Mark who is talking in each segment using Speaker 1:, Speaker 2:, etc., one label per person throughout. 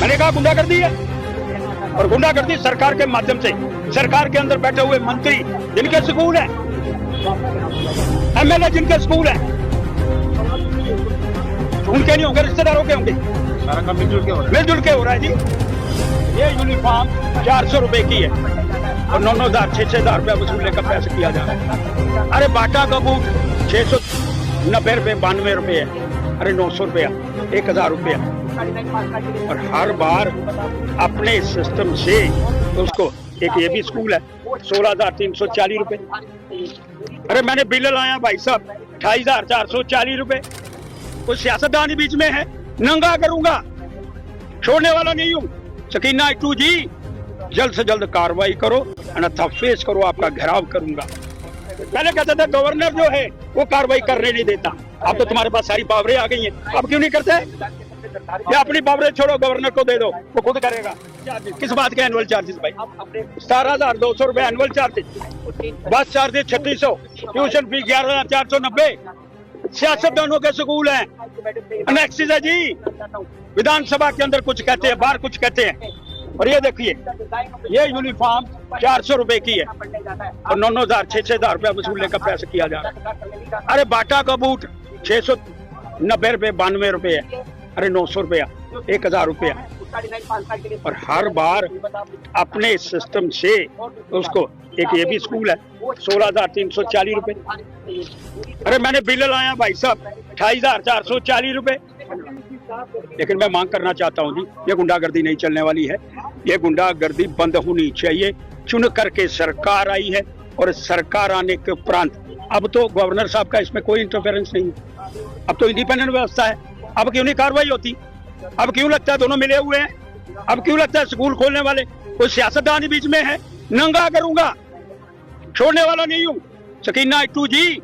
Speaker 1: मैंने कहा गुंडागर्दी है, और गुंडागर्दी सरकार के माध्यम से, सरकार के अंदर बैठे हुए मंत्री जिनके स्कूल है, एमएलए जिनके स्कूल है, उनके नहीं होंगे, रिश्तेदारों के होंगे।
Speaker 2: सारा काम
Speaker 1: मिलजुल के हो रहा है जी। ये यूनिफॉर्म 400 रुपए की है और 9,000 6,000 रुपया वसूलने का प्रयास किया जा रहा है। अरे बाटा का बूट 690 रुपए 92 रुपए है, अरे 900 रुपया 1,000 रुपया, और हर बार अपने सिस्टम से उसको, एक ये भी स्कूल है 16,340 रुपए। अरे मैंने बिल लाया भाई साहब 28,440 रुपए। कोई सियासतदान बीच में है, नंगा करूंगा, छोड़ने वाला नहीं हूं। सकीना इट्टू जी, जल्द से जल्द कार्रवाई करो, अन्यथा फेस करो, आपका घेराव करूंगा। पहले कहते थे गवर्नर जो है वो कार्रवाई करने नहीं देता, अब तो तुम्हारे पास सारी पावरें आ गई हैं, अब क्यों नहीं करते? या अपनी पावरें छोड़ो, गवर्नर को दे दो, वो खुद करेगा। किस बात के एनुअल चार्जेस भाई? 17,200 रुपए एनुअल चार्जेस, बस चार्जेस 3600, ट्यूशन फी 11,490। सियासतदानों के स्कूल हैं, अनेक्सिस है जी। विधानसभा के अंदर कुछ कहते हैं, बाहर कुछ कहते हैं। और ये देखिए, ये यूनिफॉर्म 400 रुपए की है और 9,000 6,000 रुपया वसूलने का प्रयास किया जा रहा है। अरे बाटा का बूट 690 रुपए 92 रुपए है, अरे 900 रुपया 1,000 रुपया, और हर बार अपने सिस्टम से उसको, एक ये भी स्कूल है 16,340 रुपए। अरे मैंने बिल लाया भाई साहब 28,440 रुपए। लेकिन मैं मांग करना चाहता हूं जी, ये गुंडागर्दी नहीं चलने वाली है, ये गुंडागर्दी बंद होनी चाहिए। चुन करके सरकार आई है और सरकार आने के उपरांत अब तो गवर्नर साहब का इसमें कोई इंटरफेरेंस नहीं है, अब तो इंडिपेंडेंट व्यवस्था है। अब क्यों नहीं कार्रवाई होती? अब क्यों लगता है दोनों मिले हुए हैं? अब क्यों लगता है स्कूल खोलने वाले कोई सियासतदान बीच में है? नंगा करूंगा, छोड़ने वाला नहीं हूं। सकीना इट्टू जी,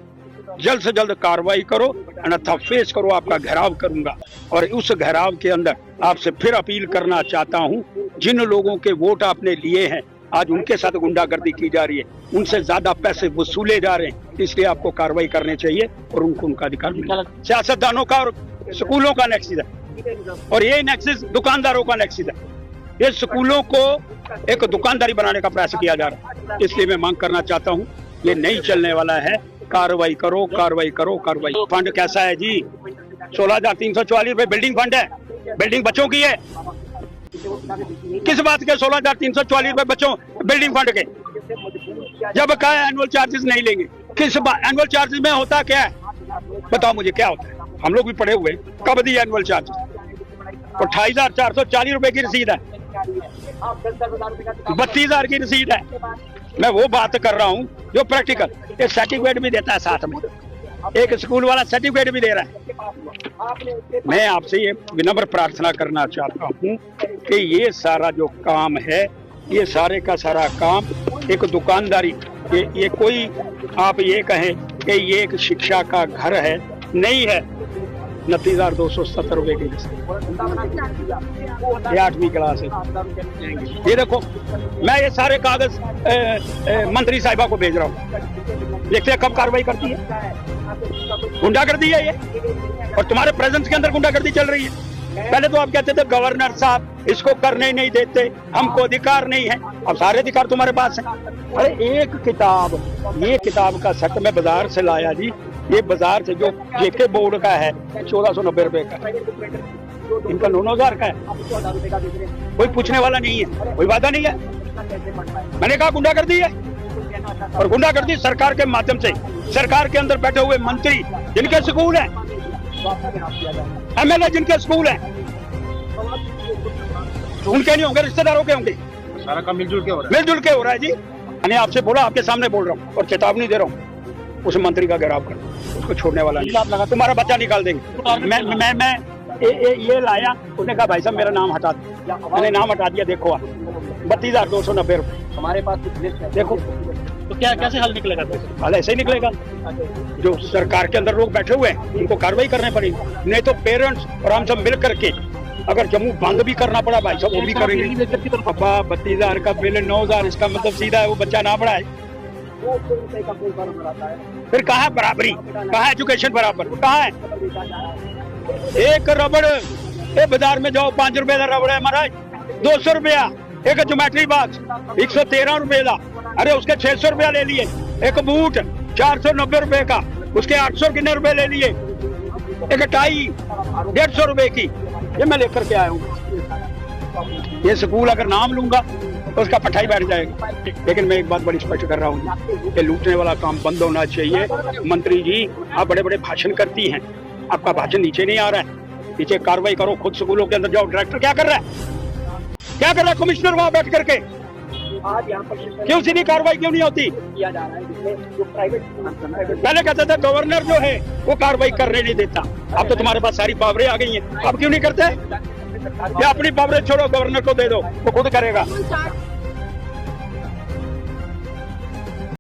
Speaker 1: जल्द से जल्द कार्रवाई करो, अन्यथा फेस करो, आपका घेराव करूंगा। और उस घेराव के अंदर आपसे फिर अपील करना चाहता हूं, जिन लोगों के वोट आपने लिए हैं, आज उनके साथ गुंडागर्दी की जा रही है, उनसे ज्यादा पैसे वसूले जा रहे हैं, इसलिए आपको कार्रवाई करनी चाहिए और उनको उनका अधिकार मिलेगा। सियासतदानों का और स्कूलों का नेक्सिस है, और ये नेक्सिस दुकानदारों का नेक्सिस है। ये स्कूलों को एक दुकानदारी बनाने का प्रयास किया जा रहा है, इसलिए मैं मांग करना चाहता हूँ, ये नहीं चलने वाला है। कार्रवाई करो, कार्रवाई करो, कार्रवाई। फंड कैसा है जी? 16,340 रुपए बिल्डिंग फंड है, बिल्डिंग बच्चों की है। किस बात के 16,340 रुपए बच्चों बिल्डिंग फंड के? जब कहा एनुअल चार्जेस नहीं लेंगे, किस एनुअल चार्जेस में होता क्या है? बताओ मुझे क्या होता है? हम लोग भी पढ़े हुए, कब दी एनुअल चार्जेस? 28,440 रुपए की रसीद है, 32,000 की रसीद है। मैं वो बात कर रहा हूँ जो प्रैक्टिकल, एक सर्टिफिकेट भी देता है साथ में, एक स्कूल वाला सर्टिफिकेट भी दे रहा है। मैं आपसे ये विनम्र प्रार्थना करना चाहता हूँ कि ये सारा जो काम है, ये सारे का सारा काम एक दुकानदारी, ये कोई आप ये कहें कि ये एक शिक्षा का घर है, नहीं है। 29,270 रुपए की, ये 8वीं क्लास है। ये देखो, मैं ये सारे कागज मंत्री साहिबा को भेज रहा हूँ, देखते हैं कब कार्रवाई करती है। गुंडागर्दी है ये, और तुम्हारे प्रेजेंस के अंदर गुंडागर्दी चल रही है। पहले तो आप कहते थे गवर्नर साहब इसको करने ही नहीं देते, हमको अधिकार नहीं है, अब सारे अधिकार तुम्हारे पास है। अरे एक किताब, ये किताब का सेट मैं बाजार से लाया जी, ये बाजार से जो जेके बोर्ड का है 1,490 रुपए का, इनका 9,000 का है। कोई पूछने वाला नहीं है, कोई वादा नहीं है। मैंने कहा गुंडागर्दी है, और गुंडागर्दी सरकार के माध्यम से, सरकार के अंदर बैठे हुए मंत्री जिनके स्कूल है, एमएलए जिनके स्कूल है, उनके नहीं होंगे, रिश्तेदारों के होंगे।
Speaker 2: सारा काम मिलजुल के
Speaker 1: हो रहा है जी। मैंने आपसे बोला, आपके सामने बोल रहा हूँ और चेतावनी दे रहा हूँ, उस मंत्री का घेराव कर, उसको छोड़ने वाला नहीं। तुम्हारा बच्चा निकाल देंगे। मैं ये लाया, उसने कहा भाई साहब मेरा नाम हटा दो, मैंने नाम हटा दिया। देखो आप 32,290 रुपए हमारे पास लिस्ट है, देखो।
Speaker 2: तो क्या कैसे हल निकलेगा?
Speaker 1: हल ऐसे ही निकलेगा, जो सरकार के अंदर लोग बैठे हुए हैं उनको कार्रवाई करनी पड़ेगी, नहीं तो पेरेंट्स और हम सब मिल करके अगर जम्मू बंद भी करना पड़ा भाई साहब वो भी करेंगे। पापा 32,000 का बिल 9,000, इसका मतलब सीधा है वो बच्चा ना पढ़ाए। फिर कहाँ बराबरी, कहाँ एजुकेशन बराबर, कहाँ है? एक रबड़ ये बाजार में जाओ 5 रुपए का रबड़ है महाराज 200 रुपया, एक ज्योमेट्री बॉक्स 113 रुपए का, अरे उसके 600 रुपया ले लिए, एक बूट 490 रुपए का, उसके 800 कितने रुपए ले लिए, एक टाई 150 रुपए की, ये मैं लेकर के आया हूँ। ये स्कूल अगर नाम लूंगा तो उसका पठाई बैठ जाएगा। लेकिन मैं एक बात बड़ी स्पष्ट कर रहा हूँ कि लूटने वाला काम बंद होना चाहिए। मंत्री जी आप बड़े बड़े भाषण करती हैं, आपका भाषण नीचे नहीं आ रहा है, नीचे कार्रवाई करो, खुद स्कूलों के अंदर जाओ। डायरेक्टर क्या कर रहा है, क्या कर रहा है कमिश्नर वहां बैठ करके, क्यों सीधी कार्रवाई क्यों नहीं होती? पहले कहते थे गवर्नर जो है वो कार्रवाई करने नहीं देता, अब तो तुम्हारे पास सारी पावरें आ गई हैं, अब क्यों नहीं करते? या अपनी पावरें छोड़ो, गवर्नर को दे दो, वो खुद करेगा।